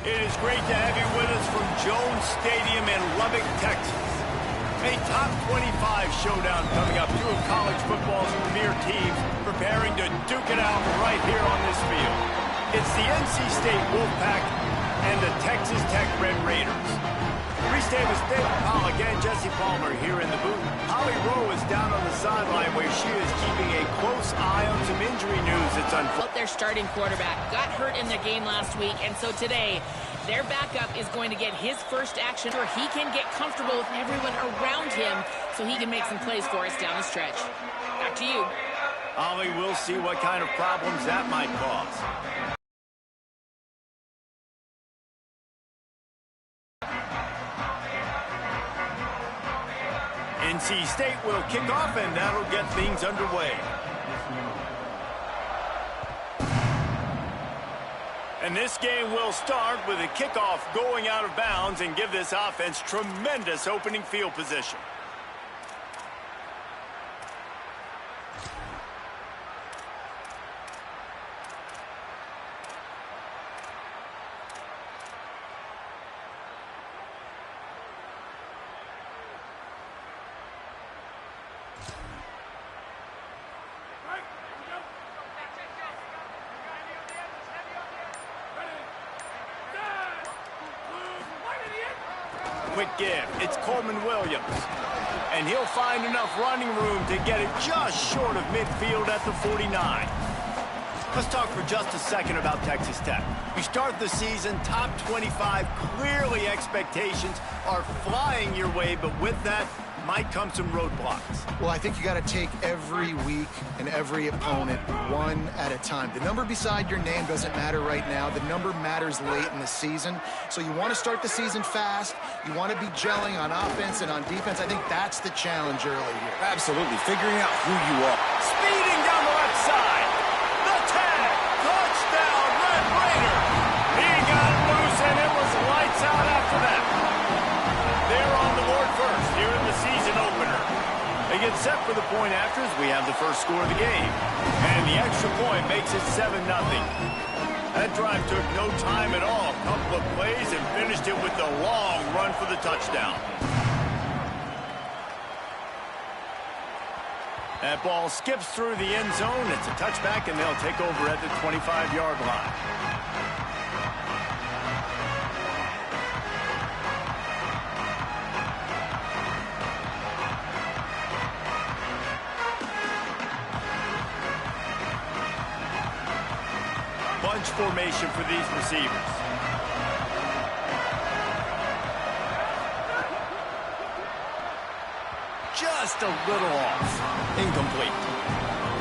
It is great to have you with us from Jones Stadium in Lubbock, Texas. A top 25 showdown coming up. Two of college football's premier teams preparing to duke it out right here on this field. It's the NC State Wolfpack and the Texas Tech Red Raiders. Reese Davis, David Pollock, and Jesse Palmer here in the booth. Holly Rowe is down on the sideline where she is keeping a close eye on some injury news that's unfolding. Their starting quarterback got hurt in their game last week, and so today their backup is going to get his first action where he can get comfortable with everyone around him so he can make some plays for us down the stretch. Back to you. Holly, we'll see what kind of problems that might cause. NC State will kick off, and that'll get things underway. And this game will start with a kickoff going out of bounds and give this offense tremendous opening field position. Quick give. It's Coleman Williams. And he'll find enough running room to get it just short of midfield at the 49. Let's talk for just a second about Texas Tech. We start the season top 25. Clearly expectations are flying your way, but with that might come some roadblocks. Well, I think you got to take every week and every opponent one at a time. The number beside your name doesn't matter right now. The number matters late in the season. So you want to start the season fast. You want to be gelling on offense and on defense. I think that's the challenge early here. Absolutely. Figuring out who you are. Speeding down the left side. The tag. Touchdown, Red Raider. He got it loose, and it was lights out after that. They're on the board first here in the season opener. They get set for the point after as we have the first score of the game. And the extra point makes it 7-0. That drive took no time at all. A couple of plays and finished it with the long run for the touchdown. That ball skips through the end zone. It's a touchback, and they'll take over at the 25-yard line. Bunch formation for these receivers. Just a little off. Incomplete.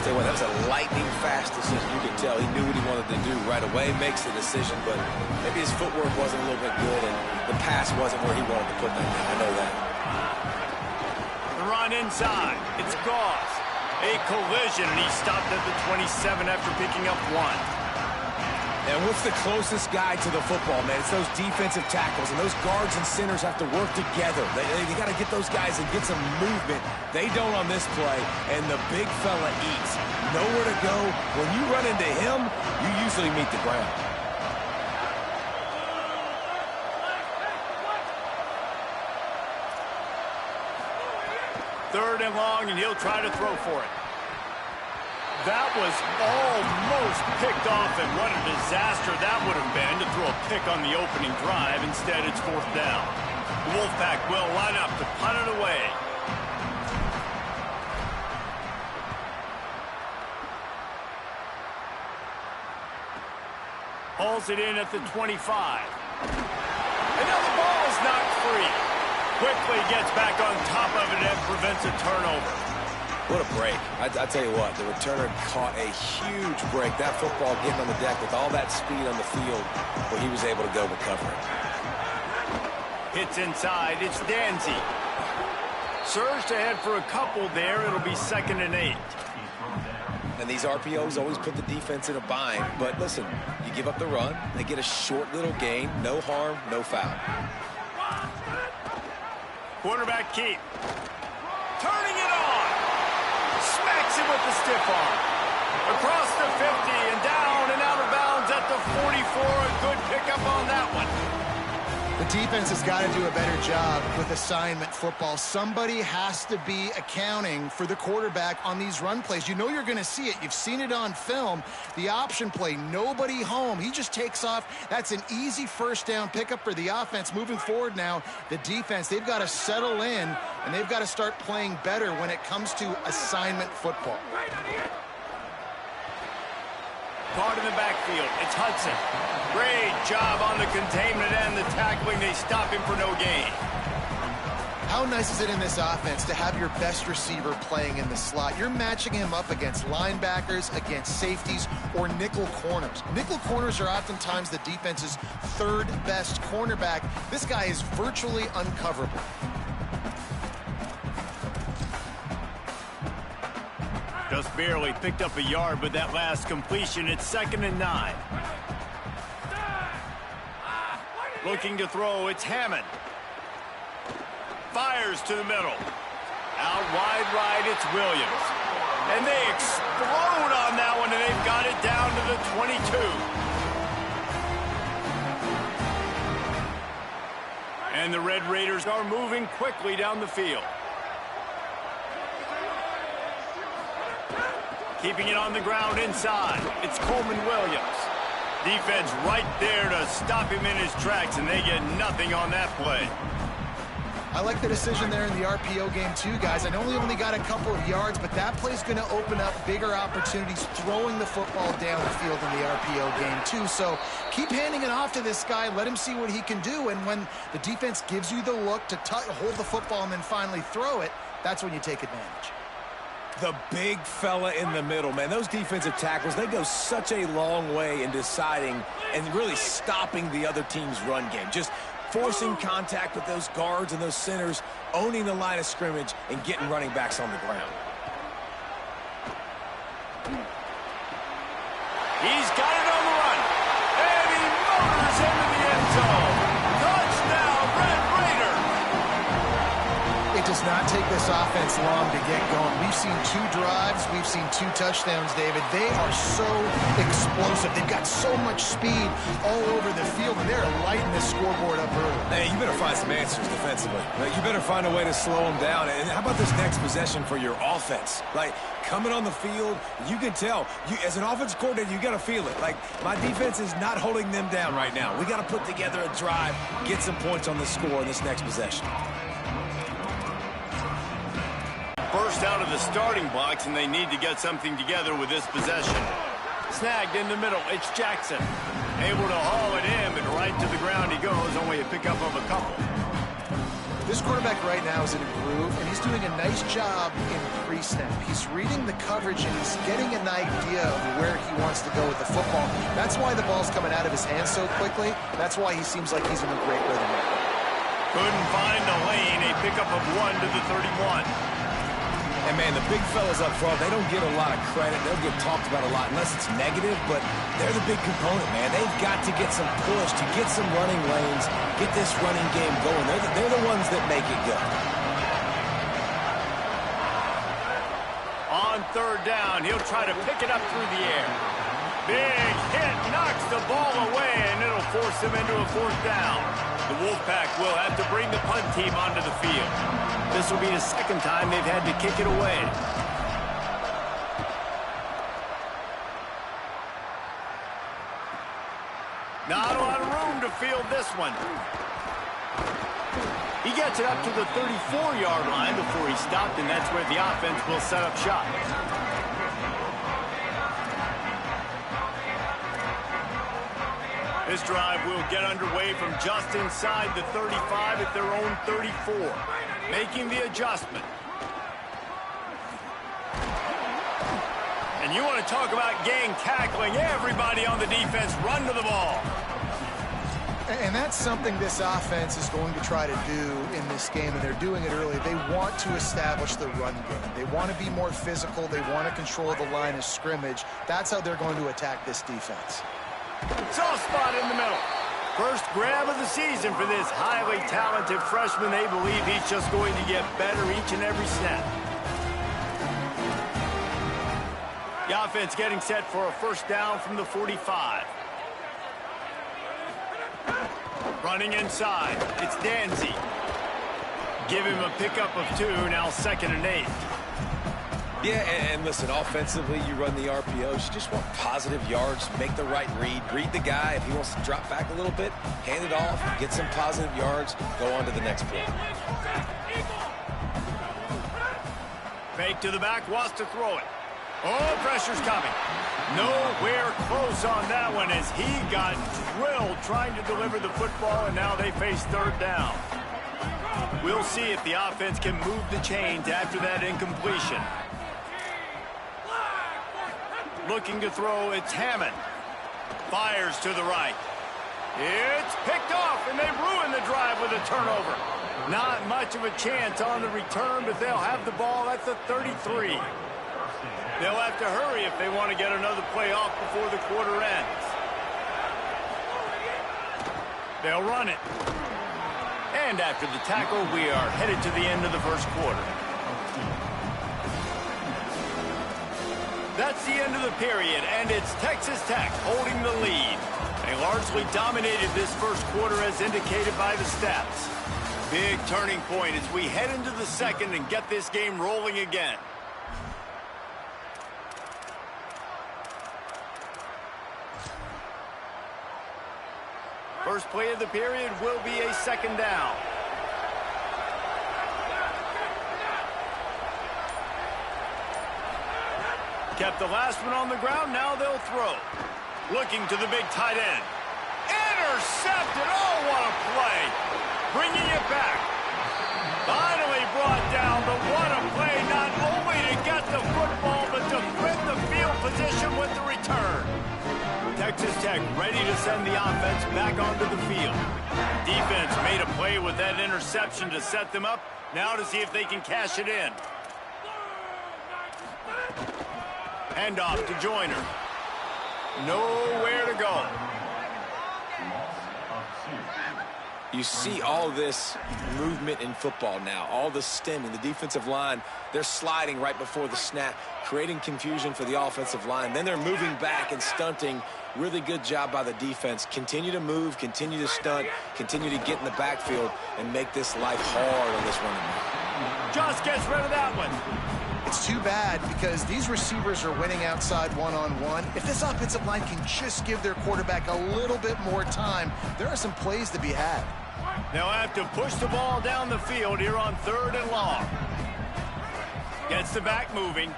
Tell you what, that was a lightning fast decision. You could tell he knew what he wanted to do right away, makes the decision, but maybe his footwork wasn't a little bit good and the pass wasn't where he wanted to put that down. I know that. The run inside. It's Goss. A collision, and he stopped at the 27 after picking up one. And what's the closest guy to the football, man? It's those defensive tackles, and those guards and centers have to work together. They got to get those guys and get some movement. They don't on this play, and the big fella eats. Nowhere to go. When you run into him, you usually meet the ground. Third and long, and he'll try to throw for it. That was almost picked off, and what a disaster that would have been to throw a pick on the opening drive. Instead, it's fourth down. The Wolfpack will line up to punt it away. Hauls it in at the 25. And now the ball is knocked free. Quickly gets back on top of it and prevents a turnover. What a break. I tell you what, the returner caught a huge break. That football getting on the deck with all that speed on the field, where he was able to go recover it. Hits inside. It's Danzy. Surged ahead for a couple there. It'll be 2nd and 8. And these RPOs always put the defense in a bind. But listen, you give up the run, they get a short little gain. No harm, no foul. Quarterback keep. Turning it on. Smacks it with the stiff arm. Across the 50 and down and out of bounds at at the 44. A good pickup on that one. The defense has got to do a better job with assignment football. Somebody has to be accounting for the quarterback on these run plays. You know you're going to see it. You've seen it on film. The option play, nobody home. He just takes off. That's an easy first down pickup for the offense. Moving forward now, the defense, they've got to settle in, and they've got to start playing better when it comes to assignment football. Caught in the backfield. It's Hudson. Great job on the containment and the tackling. They stop him for no gain. How nice is it in this offense to have your best receiver playing in the slot? You're matching him up against linebackers, against safeties, or nickel corners. Nickel corners are oftentimes the defense's third best cornerback. This guy is virtually uncoverable. Just barely picked up a yard with that last completion. It's 2nd and 9. Looking to throw, it's Hammond. Fires to the middle. Out wide right, it's Williams. And they explode on that one, and they've got it down to the 22. And the Red Raiders are moving quickly down the field. Keeping it on the ground inside. It's Coleman Williams. Defense right there to stop him in his tracks, and they get nothing on that play. I like the decision there in the RPO game too, guys. I know he only got a couple of yards, but that play's going to open up bigger opportunities throwing the football down the field in the RPO game too. So keep handing it off to this guy. Let him see what he can do. And when the defense gives you the look to hold the football and then finally throw it, that's when you take advantage. The big fella in the middle, man. Those defensive tackles, they go such a long way in deciding and really stopping the other team's run game. Just forcing contact with those guards and those centers, owning the line of scrimmage, and getting running backs on the ground. He's got it on the run. And he motors into the end zone. Touchdown, Red Raider. It does not take this offense long to get going. We've seen 2 drives. We've seen 2 touchdowns, David. They are so explosive. They've got so much speed all over the field, and they're lighting the scoreboard up early. Hey, you better find some answers defensively. You better find a way to slow them down. And how about this next possession for your offense? Like, coming on the field, you can tell. As an offensive coordinator, you got to feel it. Like, my defense is not holding them down right now. We got to put together a drive, get some points on the score in this next possession. Burst out of the starting blocks, and they need to get something together with this possession. Snagged in the middle, it's Jackson. Able to haul it in, but right to the ground he goes, only a pickup of a couple. This quarterback right now is in a groove, and he's doing a nice job in pre-snap. He's reading the coverage, and he's getting an idea of where he wants to go with the football. That's why the ball's coming out of his hands so quickly. That's why he seems like he's in a great rhythm. Couldn't find a lane, a pickup of 1 to the 31. And, man, the big fellas up front, they don't get a lot of credit. They'll get talked about a lot unless it's negative, but they're the big component, man. They've got to get some push, to get some running lanes, get this running game going. They're the ones that make it go. On 3rd down, he'll try to pick it up through the air. Big hit, knocks the ball away, and it'll force him into a 4th down. The Wolfpack will have to bring the punt team onto the field. This will be the 2nd time they've had to kick it away. Not a lot of room to field this one. He gets it up to the 34-yard line before he stopped, and that's where the offense will set up shop. This drive will get underway from just inside the 35 at their own 34. Making the adjustment. And you want to talk about gang tackling. Everybody on the defense run to the ball. And that's something this offense is going to try to do in this game, and they're doing it early. They want to establish the run game. They want to be more physical. They want to control the line of scrimmage. That's how they're going to attack this defense. Soft spot in the middle. First grab of the season for this highly talented freshman. They believe he's just going to get better each and every snap. The offense getting set for a 1st down from the 45. Running inside, it's Danzy. Give him a pickup of 2, now 2nd and 8. Yeah, and listen, offensively, you run the RPOs. You just want positive yards, make the right read the guy. If he wants to drop back a little bit, hand it off, get some positive yards, go on to the next play. Fake to the back, wants to throw it. Oh, pressure's coming. Nowhere close on that one as he got drilled trying to deliver the football, and now they face 3rd down. We'll see if the offense can move the chains after that incompletion. Looking to throw, it's Hammond. Fires to the right. It's picked off, and they ruin the drive with a turnover. Not much of a chance on the return, but they'll have the ball at the 33. They'll have to hurry if they want to get another play off before the quarter ends. They'll run it. And after the tackle, we are headed to the end of the first quarter. That's the end of the period, and it's Texas Tech holding the lead. They largely dominated this first quarter as indicated by the stats. Big turning point as we head into the second and get this game rolling again. First play of the period will be a 2nd down. Kept the last one on the ground, now they'll throw. Looking to the big tight end. Intercepted, oh, what a play. Bringing it back. Finally brought down, but what a play, not only to get the football, but to flip the field position with the return. Texas Tech ready to send the offense back onto the field. Defense made a play with that interception to set them up. Now to see if they can cash it in. Handoff to Joyner. Nowhere to go. You see all this movement in football now, all the stemming, the defensive line, they're sliding right before the snap, creating confusion for the offensive line. Then they're moving back and stunting. Really good job by the defense. Continue to move, continue to stunt, continue to get in the backfield and make this life hard on this running back. Just gets rid of that one. It's too bad because these receivers are winning outside one-on-one. If this offensive line can just give their quarterback a little bit more time, there are some plays to be had. They'll have to push the ball down the field here on 3rd and long. Gets the back moving.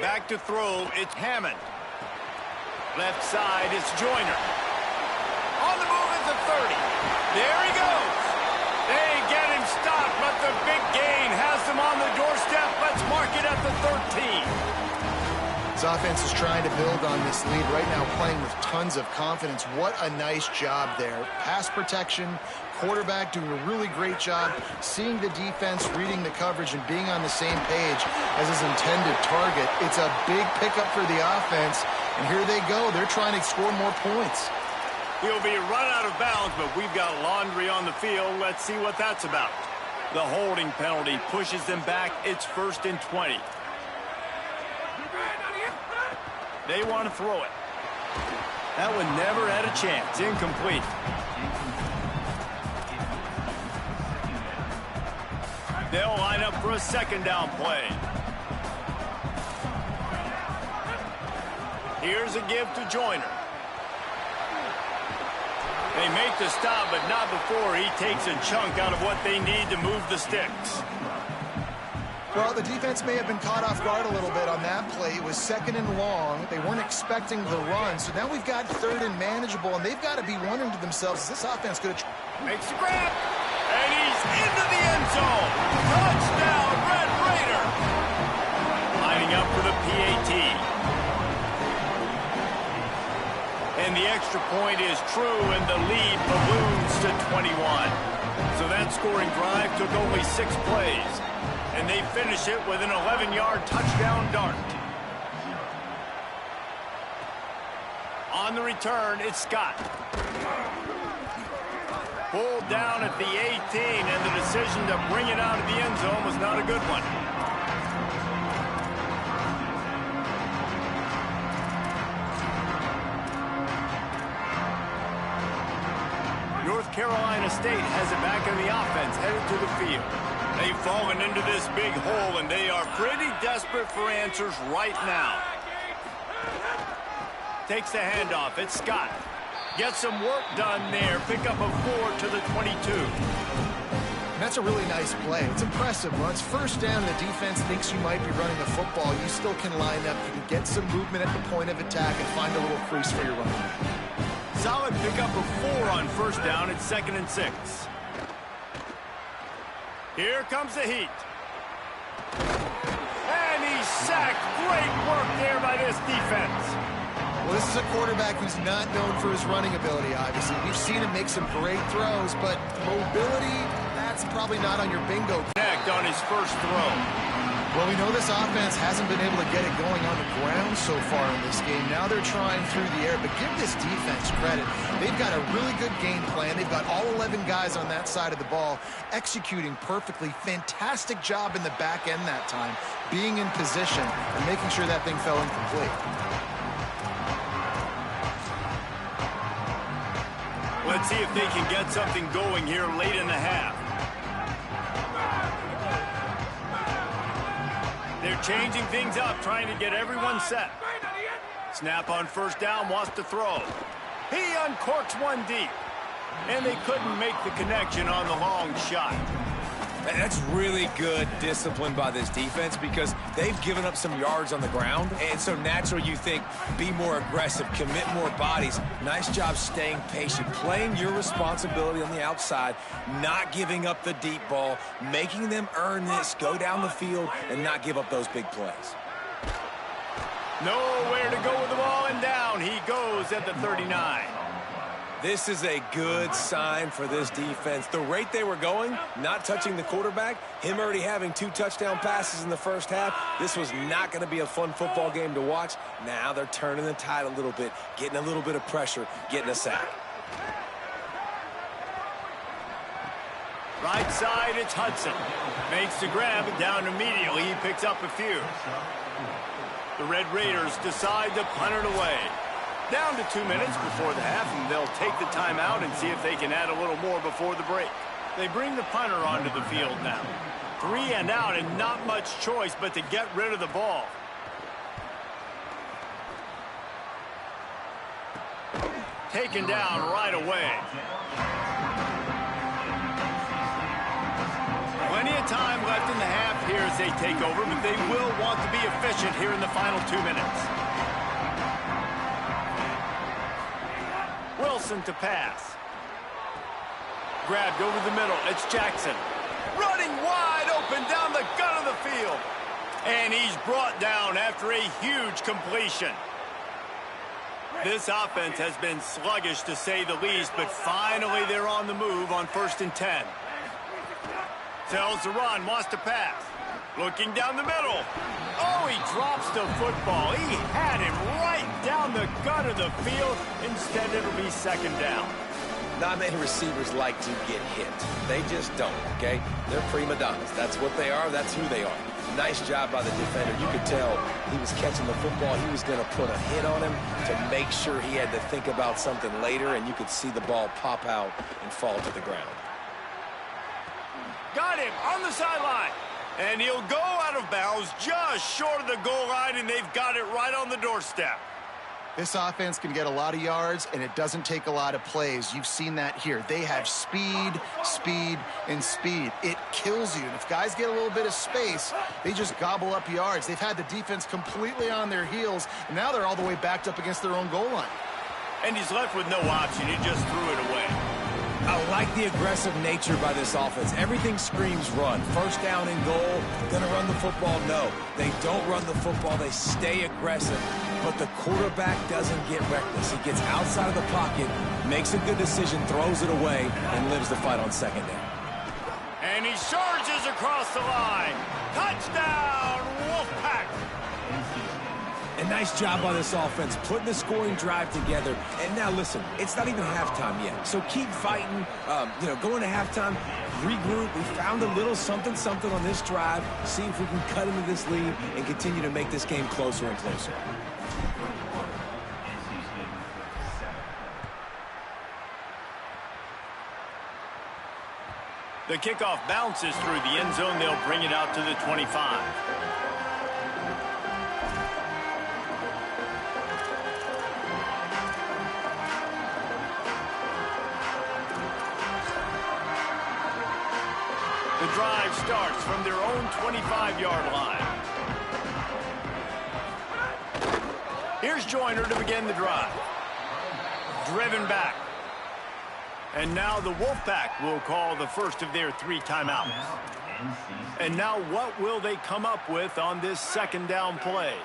Back to throw, it's Hammond. Left side, it's Joyner. On the move at the 30. There he goes. They get him stopped, but the big gain has them on the doorstep. Let's mark it at the 13. This offense is trying to build on this lead right now, playing with tons of confidence. What a nice job there. Pass protection, quarterback doing a really great job, seeing the defense, reading the coverage, and being on the same page as his intended target. It's a big pickup for the offense, and here they go. They're trying to score more points. He'll be run out of bounds, but we've got laundry on the field. Let's see what that's about. The holding penalty pushes them back. It's 1st and 20. They want to throw it. That one never had a chance. Incomplete. They'll line up for a 2nd down play. Here's a give to Joyner. They make the stop, but not before he takes a chunk out of what they need to move the sticks. Well, the defense may have been caught off guard a little bit on that play. It was 2nd and long. They weren't expecting the run. So now we've got 3rd and manageable, and they've got to be wondering to themselves, is this offense going to... Makes the grab, and he's into the end zone. Touchdown, Red Raider. Lining up for the PAT. And the extra point is true, and the lead balloons to 21. So that scoring drive took only 6 plays. And they finish it with an 11-yard touchdown dart. On the return, it's Scott. Pulled down at the 18, and the decision to bring it out of the end zone was not a good one. Carolina State has it back in the offense, headed to the field. They've fallen into this big hole, and they are pretty desperate for answers right now. Takes the handoff. It's Scott. Gets some work done there. Pick up a 4 to the 22. That's a really nice play. It's impressive. When it's first down, the defense thinks you might be running the football. You still can line up. You can get some movement at the point of attack and find a little crease for your running. Solid pickup of 4 on first down. It's 2nd and 6. Here comes the heat. And he's sacked. Great work there by this defense. Well, this is a quarterback who's not known for his running ability, obviously. We've seen him make some great throws, but mobility, that's probably not on your bingo connect on his first throw. Well, we know this offense hasn't been able to get it going on the ground so far in this game. Now they're trying through the air, but give this defense credit. They've got a really good game plan. They've got all 11 guys on that side of the ball executing perfectly. Fantastic job in the back end that time, being in position and making sure that thing fell incomplete. Let's see if they can get something going here late in the half. They're changing things up, trying to get everyone set. Snap on first down, wants to throw. He uncorks one deep. And they couldn't make the connection on the long shot. That's really good discipline by this defense because they've given up some yards on the ground. And so naturally you think, be more aggressive, commit more bodies. Nice job staying patient, playing your responsibility on the outside, not giving up the deep ball, making them earn this, go down the field, and not give up those big plays. Nowhere to go with the ball, and down he goes at the 39. This is a good sign for this defense. The rate they were going, not touching the quarterback, him already having 2 touchdown passes in the first half, this was not going to be a fun football game to watch. Now they're turning the tide a little bit, getting a little bit of pressure, getting a sack. Right side, it's Hudson. Makes the grab, and down immediately. He picks up a few. The Red Raiders decide to punt it away. Down to 2 minutes before the half, and they'll take the timeout and see if they can add a little more before the break. They bring the punter onto the field now. 3 and out, and not much choice but to get rid of the ball. Taken down right away. Plenty of time left in the half here as they take over, but they will want to be efficient here in the final 2 minutes. Wilson to pass. Grabbed over the middle. It's Jackson. Running wide open down the gut of the field. And he's brought down after a huge completion. This offense has been sluggish to say the least, but finally they're on the move on 1st and 10. Tells the run, wants to pass. Looking down the middle. Oh, he drops the football. He had him right down the gut of the field. Instead, it'll be 2nd down. Not many receivers like to get hit. They just don't, okay? They're prima donnas. That's what they are. That's who they are. Nice job by the defender. You could tell he was catching the football. He was going to put a hit on him to make sure he had to think about something later, and you could see the ball pop out and fall to the ground. Got him on the sideline. And he'll go out of bounds just short of the goal line, and they've got it right on the doorstep. This offense can get a lot of yards, and it doesn't take a lot of plays. You've seen that here. They have speed, speed, and speed. It kills you. And if guys get a little bit of space, they just gobble up yards. They've had the defense completely on their heels, and now they're all the way backed up against their own goal line. And he's left with no option. He just threw it away. I like the aggressive nature by this offense. Everything screams run. 1st down and goal. Gonna run the football? No. They don't run the football. They stay aggressive. But the quarterback doesn't get reckless. He gets outside of the pocket, makes a good decision, throws it away, and lives the fight on 2nd down. And he surges across the line. Touchdown, Wolfpack! A nice job by this offense, putting the scoring drive together. And now, listen, it's not even halftime yet. So keep fighting, going to halftime, regroup. We found a little something on this drive. See if we can cut into this lead and continue to make this game closer and closer. The kickoff bounces through the end zone. They'll bring it out to the 25. The drive starts from their own 25-yard line. Here's Joyner to begin the drive. Driven back. And now the Wolfpack will call the first of their 3 timeouts. And now what will they come up with on this second down play?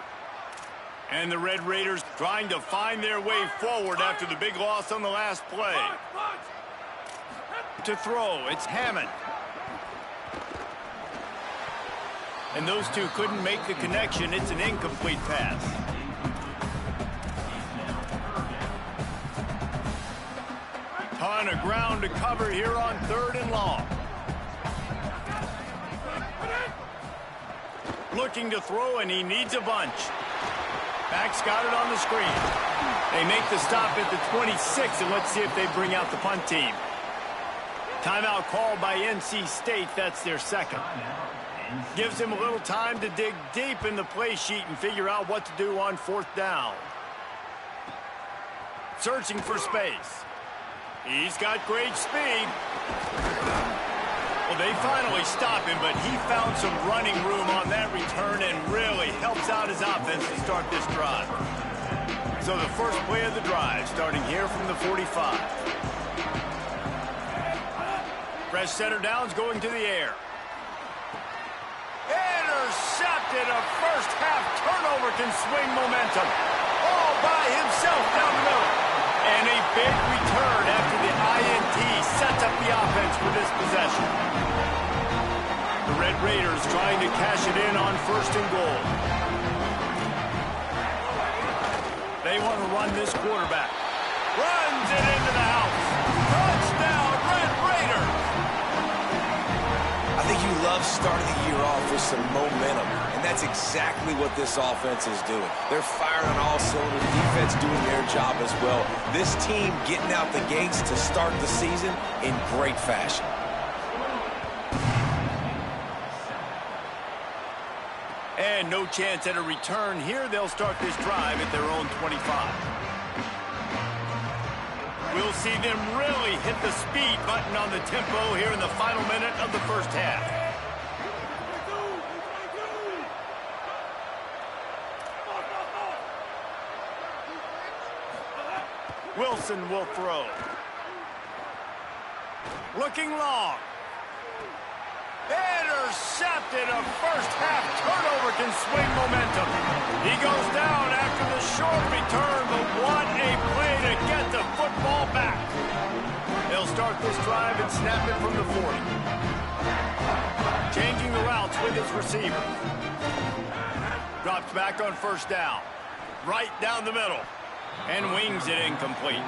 And the Red Raiders trying to find their way forward after the big loss on the last play. To throw, it's Hammond. And those two couldn't make the connection. It's an incomplete pass. Ton of ground to cover here on 3rd and long. Looking to throw, and he needs a bunch. Back's got it on the screen. They make the stop at the 26, and let's see if they bring out the punt team. Timeout called by NC State. That's their second. Gives him a little time to dig deep in the play sheet and figure out what to do on 4th down. Searching for space. He's got great speed. Well, they finally stop him, but he found some running room on that return and really helps out his offense to start this drive. So the first play of the drive, starting here from the 45. Fresh center downs going to the air. Intercepted. A first-half turnover can swing momentum. All by himself down the middle. And a big return after the INT sets up the offense for this possession. The Red Raiders trying to cash it in on 1st and goal. They want to run this quarterback. Runs it into the house. Touchdown, Red Raiders! I think you love starting the year off with some momentum, and that's exactly what this offense is doing. They're firing on all cylinders, defense doing their job as well. This team getting out the gates to start the season in great fashion. And no chance at a return here. They'll start this drive at their own 25. We'll see them really hit the speed button on the tempo here in the final minute of the first half. Wilson will throw. Looking long. Intercepted. A first-half turnover can swing momentum. He goes down after the short return, but what a play to get the football back. They'll start this drive and snap it from the 40. Changing the routes with his receiver. Drops back on 1st down. Right down the middle. And wings it incomplete.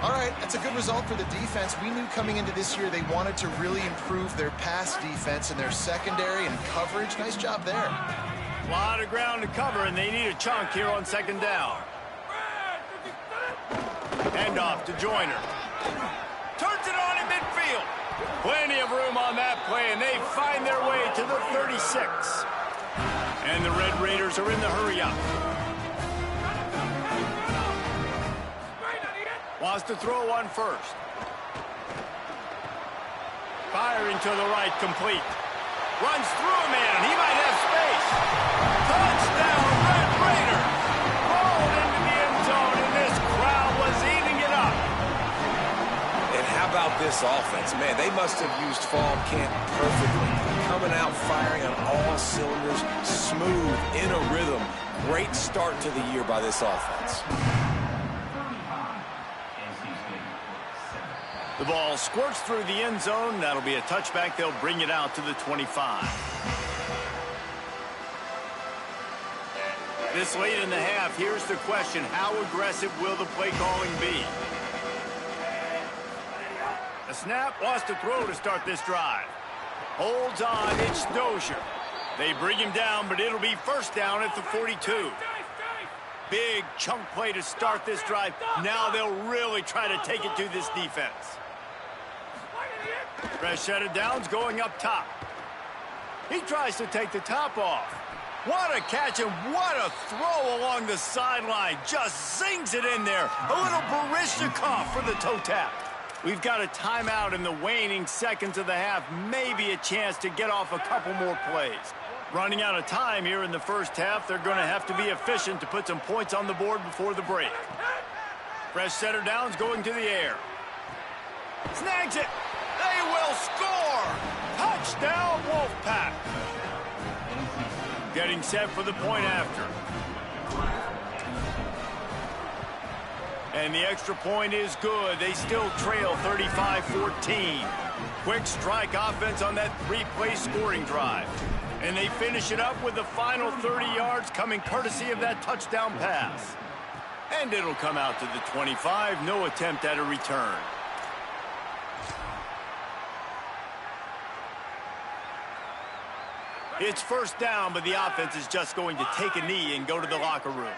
All right, that's a good result for the defense. We knew coming into this year they wanted to really improve their pass defense and their secondary and coverage. Nice job there. A lot of ground to cover, and they need a chunk here on 2nd down. Hand off to Joyner. Turns it on in midfield. Plenty of room on that play, and they find their way to the 36. And the Red Raiders are in the hurry-up. Wants to throw on 1st. Firing to the right, complete. Runs through a man. He might have space. Touchdown, Red Raiders. Rolled into the end zone, and this crowd was eating it up. And how about this offense? Man, they must have used fall camp perfectly. Coming out firing on all cylinders, smooth, in a rhythm. Great start to the year by this offense. The ball squirts through the end zone. That'll be a touchback. They'll bring it out to the 25. This late in the half, here's the question. How aggressive will the play calling be? The snap, wants to throw to start this drive. Holds on, it's Dozier. They bring him down, but it'll be 1st down at the 42. Big chunk play to start this drive. Now they'll really try to take it to this defense. Fresh set of downs going up top. He tries to take the top off. What a catch and what a throw along the sideline. Just zings it in there. A little Baryshnikov for the toe tap. We've got a timeout in the waning seconds of the half. Maybe a chance to get off a couple more plays. Running out of time here in the first half. They're going to have to be efficient to put some points on the board before the break. Fresh setter downs going to the air. Snags it. They will score. Touchdown, Wolfpack. Getting set for the point after. And the extra point is good. They still trail 35-14. Quick strike offense on that three-play scoring drive. And they finish it up with the final 30 yards coming courtesy of that touchdown pass. And it'll come out to the 25. No attempt at a return. It's first down, but the offense is just going to take a knee and go to the locker room.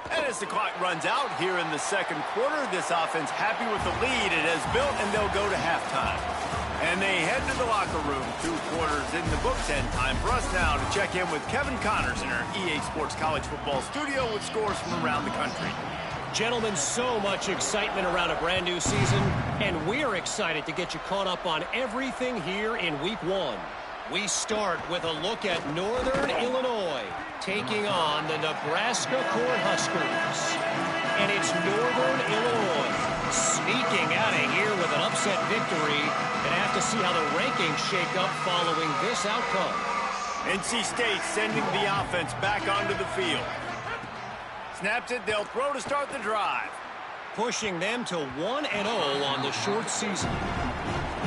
And as the clock runs out here in the second quarter, this offense happy with the lead it has built, and they'll go to halftime. And they head to the locker room. 2 quarters in the books, and time for us now to check in with Kevin Connors in our EA Sports College Football studio with scores from around the country. Gentlemen, so much excitement around a brand new season, and we're excited to get you caught up on everything here in Week 1. We start with a look at Northern Illinois taking on the Nebraska Cornhuskers. And it's Northern Illinois sneaking out of here with an upset victory, and have to see how the rankings shake up following this outcome. NC State sending the offense back onto the field. Snaps it, they'll throw to start the drive. Pushing them to 1-0 on the short season.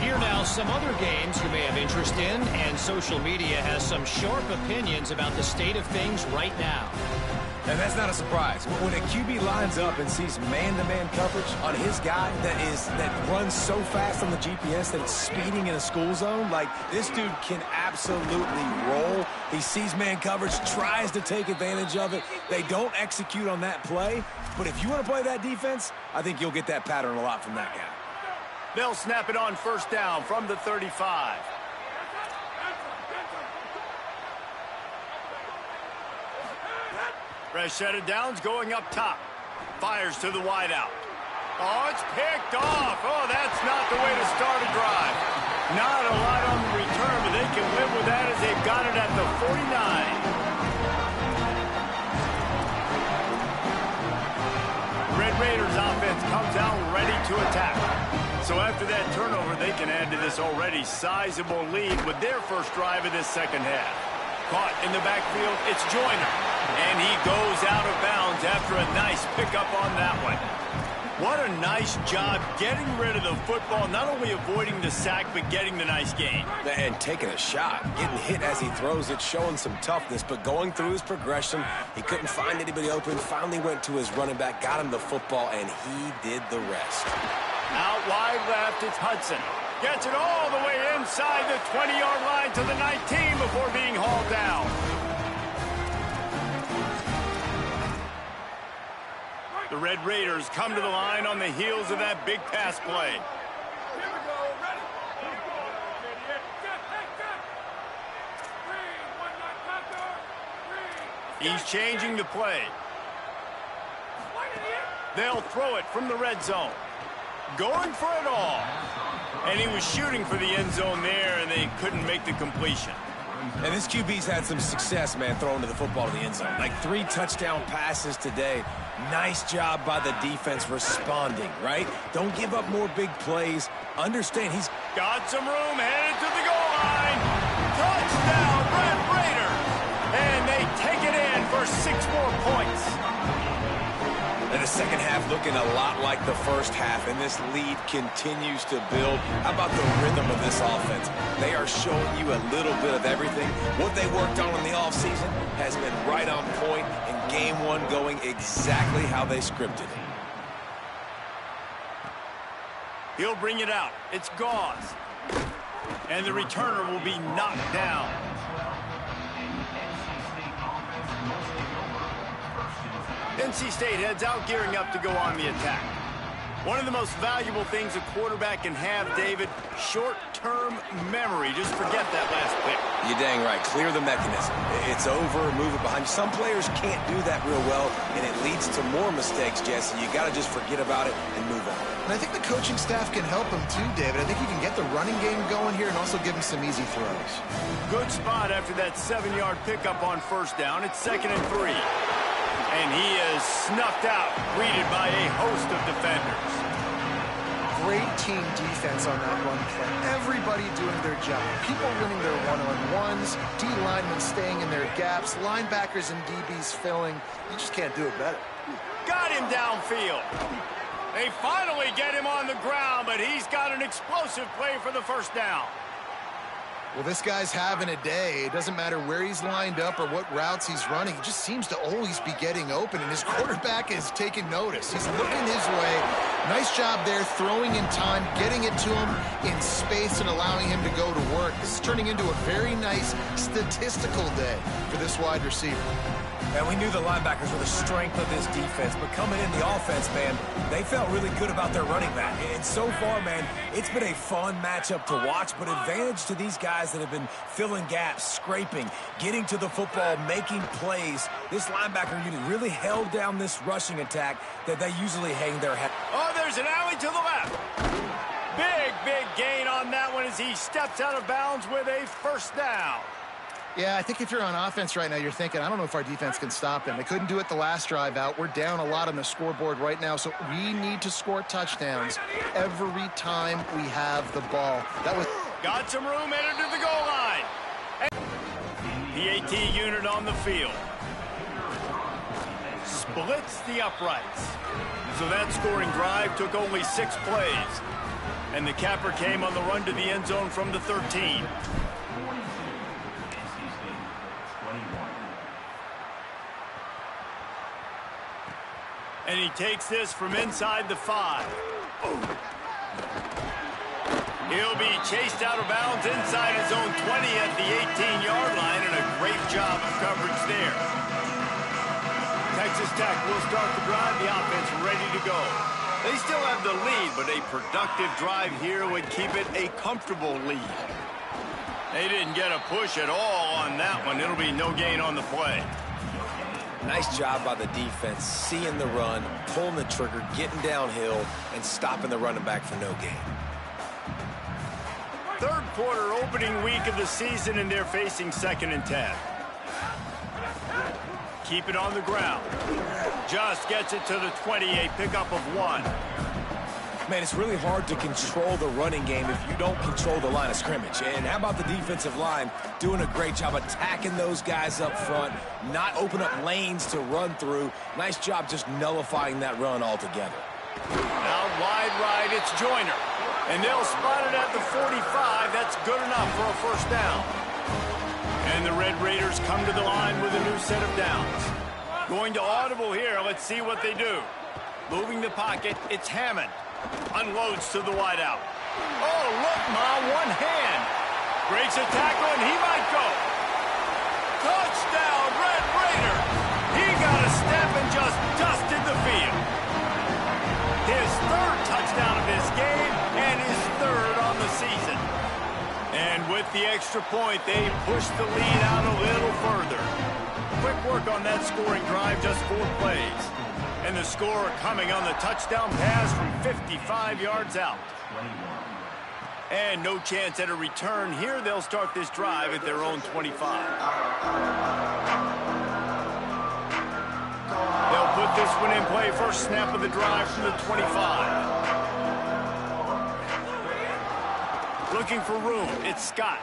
Here now, some other games you may have interest in, and social media has some sharp opinions about the state of things right now. And that's not a surprise. When a QB lines up and sees man-to-man coverage on his guy that runs so fast on the GPS that it's speeding in a school zone, like, this dude can absolutely roll. He sees man coverage, tries to take advantage of it. They don't execute on that play. But if you want to play that defense, I think you'll get that pattern a lot from that guy. They'll snap it on first down from the 35. Fresh set of downs going up top. Fires to the wideout. Oh, it's picked off. Oh, that's not the way to start a drive. Not a lot on the return, but they can live with that as they've got it at the 49. Red Raiders offense comes out ready to attack. So after that turnover, they can add to this already sizable lead with their first drive of this second half. Caught in the backfield, it's Joyner. And he goes out of bounds after a nice pickup on that one. What a nice job getting rid of the football, not only avoiding the sack, but getting the nice gain. And taking a shot, getting hit as he throws it, showing some toughness, but going through his progression, he couldn't find anybody open, finally went to his running back, got him the football, and he did the rest. Out wide left, it's Hudson. Gets it all the way inside the 20-yard line to the 19 before being hauled down. The Red Raiders come to the line on the heels of that big pass play. He's changing the play. They'll throw it from the red zone. Going for it all. And he was shooting for the end zone there, and they couldn't make the completion. And this QB's had some success, man, throwing to the football to the end zone. Like 3 touchdown passes today. Nice job by the defense responding, right? Don't give up more big plays. Understand he's got some room, headed to the goal line. Touchdown, Red Raiders. And they take it in for 6 more points. And the second half looking a lot like the first half, and this lead continues to build. How about the rhythm of this offense? They are showing you a little bit of everything. What they worked on in the offseason has been right on point, and game 1 going exactly how they scripted it. He'll bring it out. It's Gauze. And the returner will be knocked down. NC State heads out, gearing up to go on the attack. One of the most valuable things a quarterback can have, David, short-term memory. Just forget that last pick. You're dang right. Clear the mechanism. It's over, move it behind you. Some players can't do that real well, and it leads to more mistakes, Jesse. You got to just forget about it and move on. And I think the coaching staff can help him too, David. I think he can get the running game going here and also give him some easy throws. Good spot after that 7-yard pickup on first down. It's 2nd and 3. And he is snuffed out, greeted by a host of defenders. Great team defense on that run play. Everybody doing their job. People winning their one-on-ones, D-linemen staying in their gaps, linebackers and DBs filling. You just can't do it better. Got him downfield. They finally get him on the ground, but he's got an explosive play for the first down. Well, this guy's having a day. It doesn't matter where he's lined up or what routes he's running. He just seems to always be getting open, and his quarterback is taking notice. He's looking his way. Nice job there, throwing in time, getting it to him in space and allowing him to go to work. This is turning into a very nice statistical day for this wide receiver. And we knew the linebackers were the strength of this defense, but coming in the offense, man, they felt really good about their running back. And so far, man, it's been a fun matchup to watch, but advantage to these guys that have been filling gaps, scraping, getting to the football, making plays. This linebacker unit really held down this rushing attack that they usually hang their hat. Oh, there's an alley to the left. Big gain on that one as he steps out of bounds with a first down. Yeah, I think if you're on offense right now, you're thinking, I don't know if our defense can stop him. They couldn't do it the last drive out. We're down a lot on the scoreboard right now, so we need to score touchdowns every time we have the ball. That was got some room headed to the goal line. PAT unit on the field. Splits the uprights. So that scoring drive took only 6 plays. And the capper came on the run to the end zone from the 13. And he takes this from inside the 5. He'll be chased out of bounds inside his own 20 at the 18-yard line, and a great job of coverage there. Texas Tech will start the drive, the offense ready to go. They still have the lead, but a productive drive here would keep it a comfortable lead. They didn't get a push at all on that one. It'll be no gain on the play. Nice job by the defense, seeing the run, pulling the trigger, getting downhill, and stopping the running back for no gain. Third quarter opening week of the season, and they're facing 2nd and 10. Keep it on the ground. Just gets it to the 20, a pickup of 1. Man, it's really hard to control the running game if you don't control the line of scrimmage. And how about the defensive line doing a great job attacking those guys up front, not open up lanes to run through. Nice job just nullifying that run altogether. Out wide right, it's Joyner. And they'll spot it at the 45. That's good enough for a first down. And the Red Raiders come to the line with a new set of downs. Going to audible here. Let's see what they do. Moving the pocket, it's Hammond. Unloads to the wideout. Oh, look, Ma, one hand. Breaks a tackle, and he might go. Touchdown, Red Raider. He got a step and just dusted the field. His 3rd touchdown of this game and his 3rd on the season. And with the extra point, they push the lead out a little further. Quick work on that scoring drive, just 4 plays. And the score coming on the touchdown pass from 55 yards out. And no chance at a return here. They'll start this drive at their own 25. They'll put this one in play. First snap of the drive from the 25. Looking for room. It's Scott.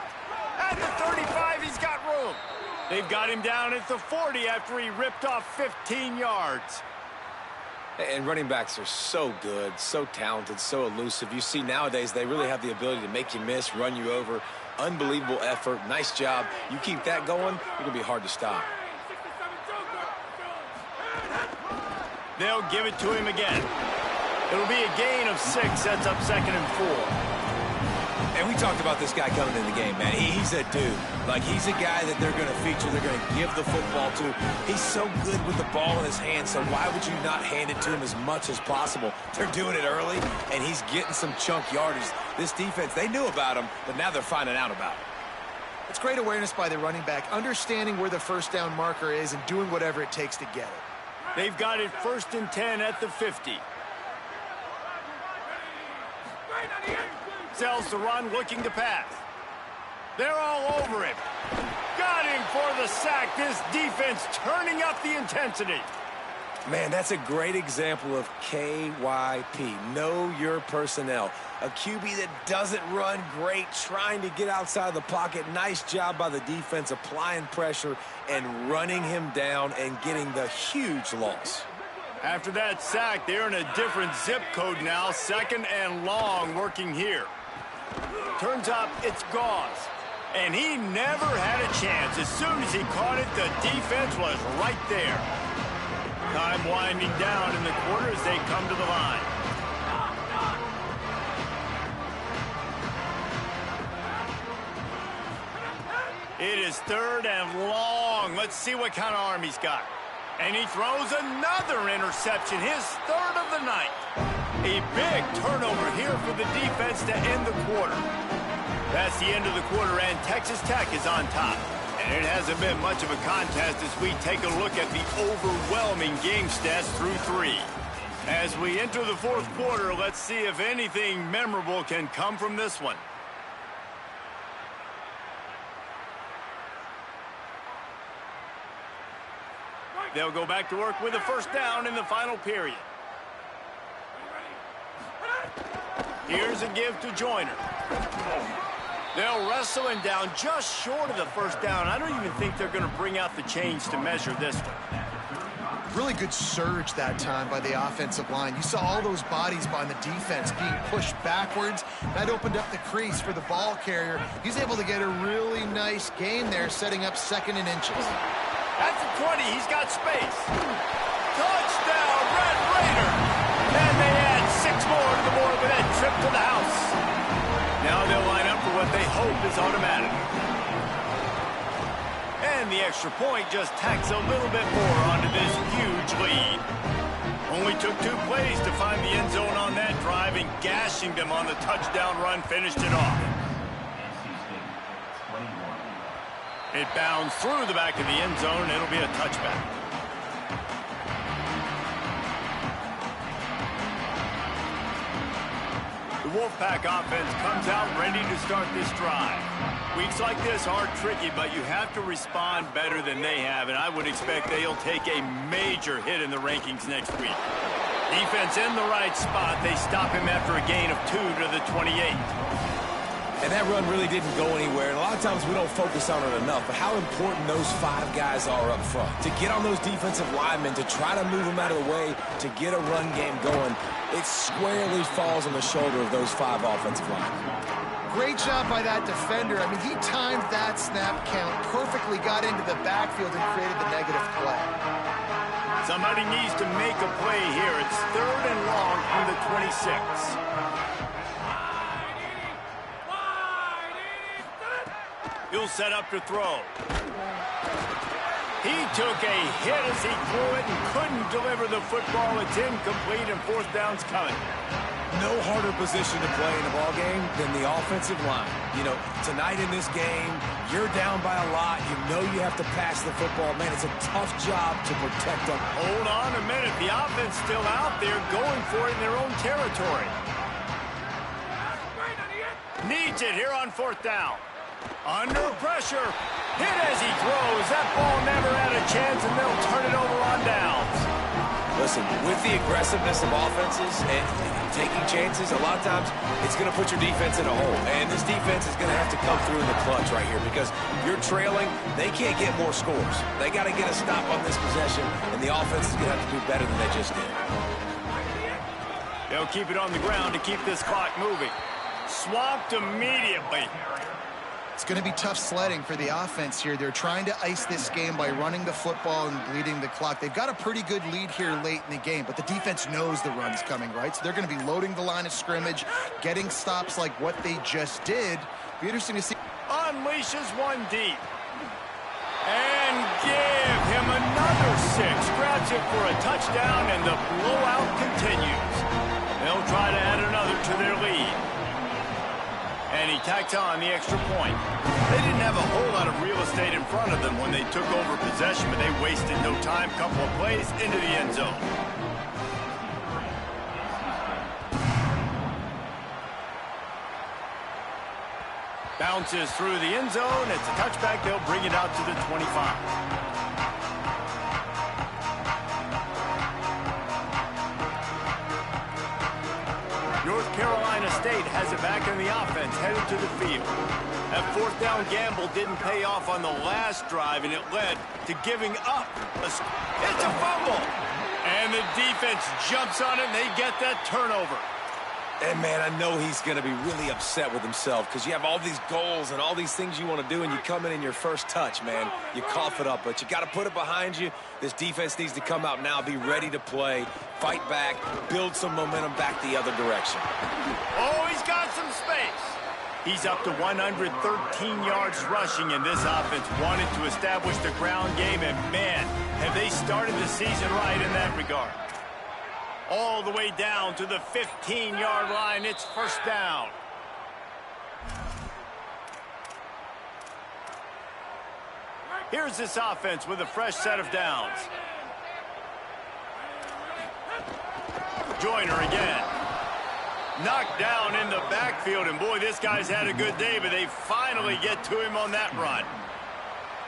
At the 35, he's got room. They've got him down at the 40 after he ripped off 15 yards. And running backs are so good, so talented, so elusive. You see nowadays they really have the ability to make you miss, run you over. Unbelievable effort. Nice job. You keep that going, it's going to be hard to stop. They'll give it to him again. It'll be a gain of 6. Sets up 2nd and 4. And we talked about this guy coming in the game, man. He's a dude. Like, he's a guy that they're going to feature, they're going to give the football to. He's so good with the ball in his hand, so why would you not hand it to him as much as possible? They're doing it early, and he's getting some chunk yardage. This defense, they knew about him, but now they're finding out about him. It's great awareness by the running back, understanding where the first down marker is and doing whatever it takes to get it. They've got it 1st and 10 at the 50. Sells the run, looking to pass. They're all over him. Got him for the sack. This defense turning up the intensity. Man, that's a great example of KYP. Know your personnel. A QB that doesn't run great, trying to get outside the pocket. Nice job by the defense applying pressure and running him down and getting the huge loss. After that sack, they're in a different zip code now. 2nd and long working here. Turns up, it's Gauze. And he never had a chance. As soon as he caught it, the defense was right there. Time winding down in the quarter as they come to the line. It is 3rd and long. Let's see what kind of arm he's got. And he throws another interception, his 3rd of the night. A big turnover here for the defense to end the quarter. That's the end of the quarter, and Texas Tech is on top. And it hasn't been much of a contest as we take a look at the overwhelming game stats through 3. As we enter the 4th quarter, let's see if anything memorable can come from this one. They'll go back to work with a 1st down in the final period. Here's a give to Joyner. They'll wrestle him down just short of the 1st down. I don't even think they're going to bring out the chains to measure this one. Really good surge that time by the offensive line. You saw all those bodies by the defense being pushed backwards. That opened up the crease for the ball carrier. He's able to get a really nice gain there, setting up 2nd and inches. At the 20, he's got space. Touchdown, Red Raider! And they add 6 more to the board with that trip to the house. Now they'll line up for what they hope is automatic. And the extra point just tacks a little bit more onto this huge lead. Only took 2 plays to find the end zone on that drive, and gashing them on the touchdown run finished it off. It bounds through the back of the end zone, and it'll be a touchback. The Wolfpack offense comes out ready to start this drive. Weeks like this are tricky, but you have to respond better than they have, and I would expect they'll take a major hit in the rankings next week. Defense in the right spot. They stop him after a gain of 2 to the 28. And that run really didn't go anywhere. And a lot of times we don't focus on it enough, but how important those 5 guys are up front. To get on those defensive linemen, to try to move them out of the way, to get a run game going, it squarely falls on the shoulder of those 5 offensive linemen. Great job by that defender. I mean, he timed that snap count perfectly, got into the backfield and created the negative play. Somebody needs to make a play here. It's 3rd and long from the 26. He'll set up to throw. He took a hit as he threw it and couldn't deliver the football. It's incomplete, and 4th down's coming. No harder position to play in a ball game than the offensive line. You know, tonight in this game, you're down by a lot. You know you have to pass the football. Man, it's a tough job to protect them. Hold on a minute. The offense still out there going for it in their own territory. Needs it here on 4th down. Under pressure. Hit as he throws. That ball never had a chance, and they'll turn it over on downs. Listen, with the aggressiveness of offenses and taking chances, a lot of times it's going to put your defense in a hole. And this defense is going to have to come through in the clutch right here because you're trailing. They can't get more scores. They got to get a stop on this possession, and the offense is going to have to do better than they just did. They'll keep it on the ground to keep this clock moving. Swamped immediately. It's going to be tough sledding for the offense here. They're trying to ice this game by running the football and bleeding the clock. They've got a pretty good lead here late in the game, but the defense knows the run's coming, right? So they're going to be loading the line of scrimmage, getting stops like what they just did. Be interesting to see. Unleashes one deep. And give him another 6. Grabs it for a touchdown, and the blowout continues. They'll try to add another to their lead. And he tacked on the extra point. They didn't have a whole lot of real estate in front of them when they took over possession, but they wasted no time. Couple of plays into the end zone. Bounces through the end zone. It's a touchback. They'll bring it out to the 25. North Carolina State has it back in the offense, headed to the field. That fourth down gamble didn't pay off on the last drive, and it led to giving up. It's a fumble. And the defense jumps on it, and they get that turnover. And, man, I know he's going to be really upset with himself because you have all these goals and all these things you want to do, and you come in your first touch, man. You cough it up, but you got to put it behind you. This defense needs to come out now, be ready to play, fight back, build some momentum back the other direction. Oh, he's got some space. He's up to 113 yards rushing, and this offense wanted to establish the ground game, and, man, have they started the season right in that regard. All the way down to the 15-yard line. It's first down. Here's this offense with a fresh set of downs. Joyner again. Knocked down in the backfield, and boy, this guy's had a good day, but they finally get to him on that run.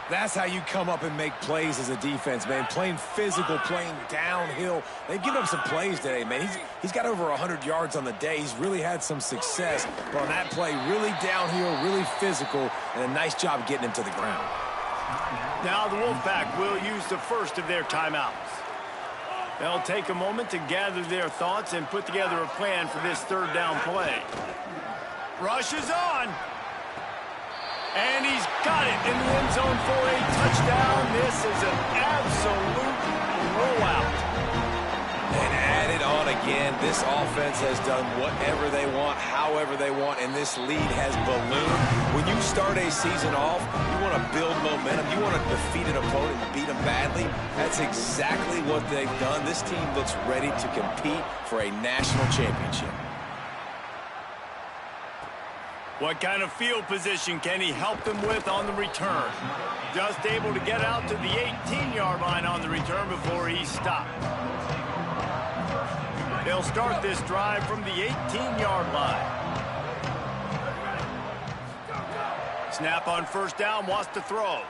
That's how you come up and make plays as a defense, man. Playing physical, playing downhill. They've given up some plays today, man. He's got over 100 yards on the day. He's really had some success. But on that play, really downhill, really physical, and a nice job getting him to the ground. Now the Wolfpack will use the first of their timeouts. They'll take a moment to gather their thoughts and put together a plan for this third down play. Rush is on. And he's got it in the end zone for a touchdown. This is an absolute blowout. And add it on again. This offense has done whatever they want, however they want, and this lead has ballooned. When you start a season off, you want to build momentum. You want to defeat an opponent and beat them badly. That's exactly what they've done. This team looks ready to compete for a national championship. What kind of field position can he help them with on the return? Just able to get out to the 18-yard line on the return before he's stopped. They'll start this drive from the 18-yard line. Snap on first down, wants to throw.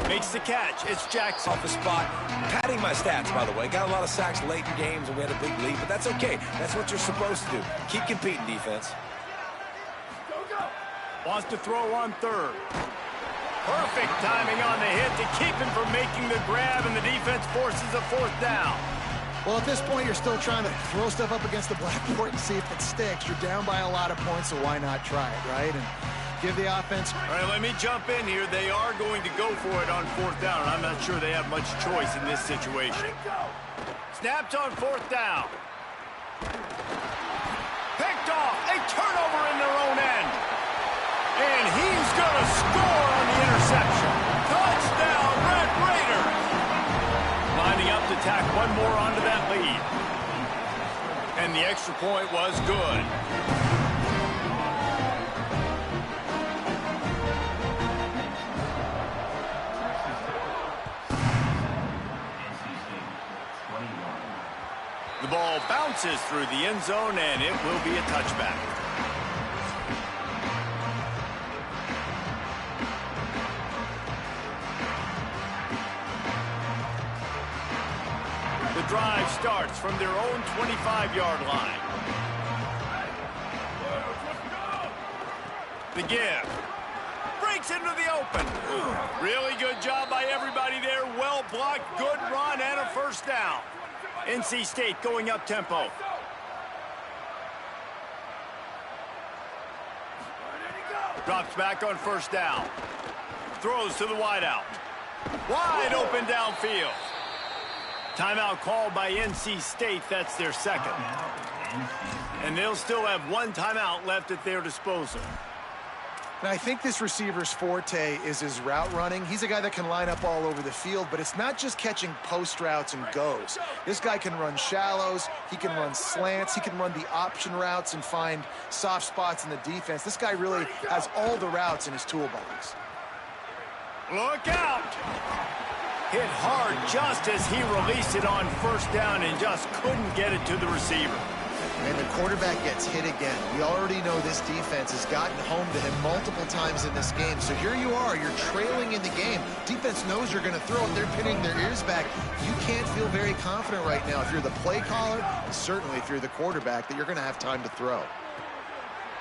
Makes the catch. It's Jackson. Off the spot. Padding my stats, by the way. Got a lot of sacks late in games, and we had a big lead, but that's okay. That's what you're supposed to do. Keep competing, defense. Wants to throw on third. Perfect timing on the hit to keep him from making the grab, and the defense forces a fourth down. Well, at this point, you're still trying to throw stuff up against the blackboard and see if it sticks. You're down by a lot of points, so why not try it, right? And give the offense. All right, let me jump in here. They are going to go for it on fourth down. I'm not sure they have much choice in this situation. Snapped on fourth down. Picked off. A turnover in their own end. And he's going to score on the interception. Touchdown, Red Raiders. Lining up to tack one more onto that lead. And the extra point was good. The ball bounces through the end zone, and it will be a touchback. The drive starts from their own 25-yard line. The give. Breaks into the open. Really good job by everybody there. Well blocked, good run, and a first down. NC State going up tempo. Drops back on first down. Throws to the wideout. Wide open downfield. Timeout called by NC State. That's their second. And they'll still have one timeout left at their disposal. And I think this receiver's forte is his route running. He's a guy that can line up all over the field, but it's not just catching post routes and goes. This guy can run shallows, he can run slants, he can run the option routes and find soft spots in the defense. This guy really has all the routes in his toolbox. Look out! Hit hard just as he released it on first down and just couldn't get it to the receiver. And the quarterback gets hit again. We already know this defense has gotten home to him multiple times in this game. So here you are, you're trailing in the game. Defense knows you're going to throw it. They're pinning their ears back. You can't feel very confident right now if you're the play caller, and certainly if you're the quarterback, that you're going to have time to throw.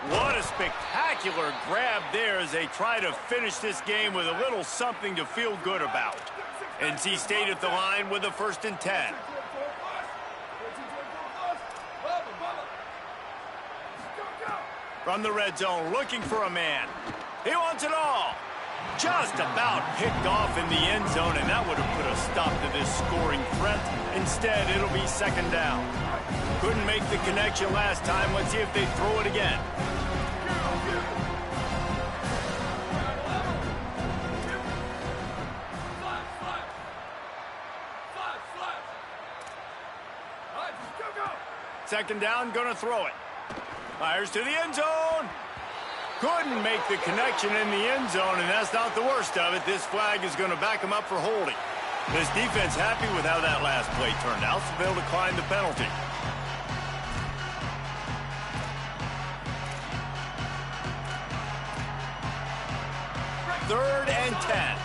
What a spectacular grab there as they try to finish this game with a little something to feel good about. NC State at the line with a 1st and 10. From the red zone, looking for a man. He wants it all. Just about picked off in the end zone, and that would have put a stop to this scoring threat. Instead, it'll be 2nd down. Couldn't make the connection last time. Let's see if they throw it again. Second down, gonna throw it. Fires to the end zone. Couldn't make the connection in the end zone, and that's not the worst of it. This flag is going to back him up for holding. This defense happy with how that last play turned out, so they'll decline the penalty. Third and 10.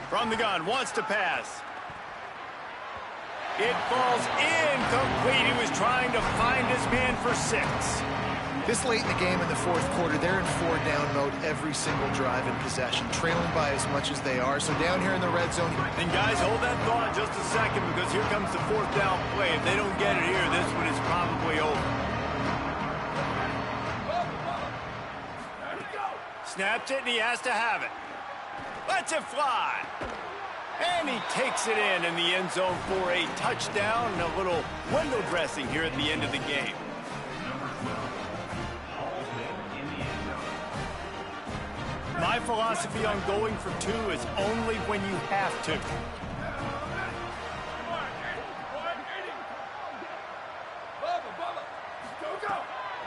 From the gun, wants to pass. It falls incomplete. He was trying to find his man for 6. This late in the game in the 4th quarter, they're in 4-down mode every single drive in possession, trailing by as much as they are. So down here in the red zone. And guys, hold that thought just a second, because here comes the 4th down play. If they don't get it here, this one is probably over. Snaps it, and he has to have it. Lets it fly. And he takes it in the end zone for a touchdown and a little window dressing here at the end of the game. My philosophy on going for 2 is only when you have to.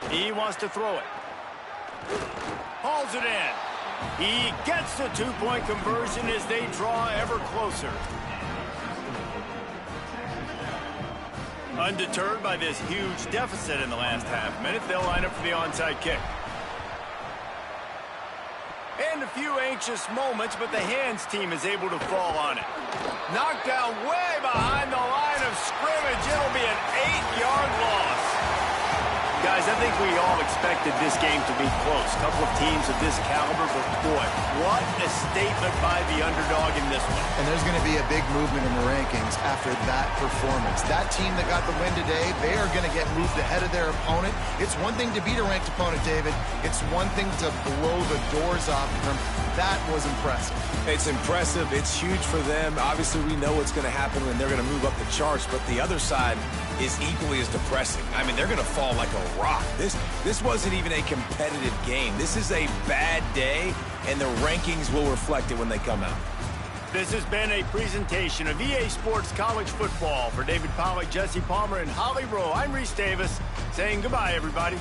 He wants to throw it. Hauls it in. He gets the 2-point conversion as they draw ever closer. Undeterred by this huge deficit in the last half minute, they'll line up for the onside kick. And a few anxious moments, but the hands team is able to fall on it. Knocked down way behind the line of scrimmage. It'll be an 8-yard loss. Guys, I think we all expected this game to be close. A couple of teams of this caliber, but boy, what a statement by the underdog in this one. And there's going to be a big movement in the rankings after that performance. That team that got the win today, they are going to get moved ahead of their opponent. It's one thing to beat a ranked opponent, David. It's one thing to blow the doors off of them. That was impressive. It's impressive. It's huge for them. Obviously, we know what's going to happen when they're going to move up the charts, but the other side is equally as depressing. I mean, they're going to fall like a rock. This wasn't even a competitive game. This is a bad day, and the rankings will reflect it when they come out. This has been a presentation of EA Sports College Football. For David Pollack, Jesse Palmer, and Holly Rowe, I'm Reese Davis saying goodbye, everybody.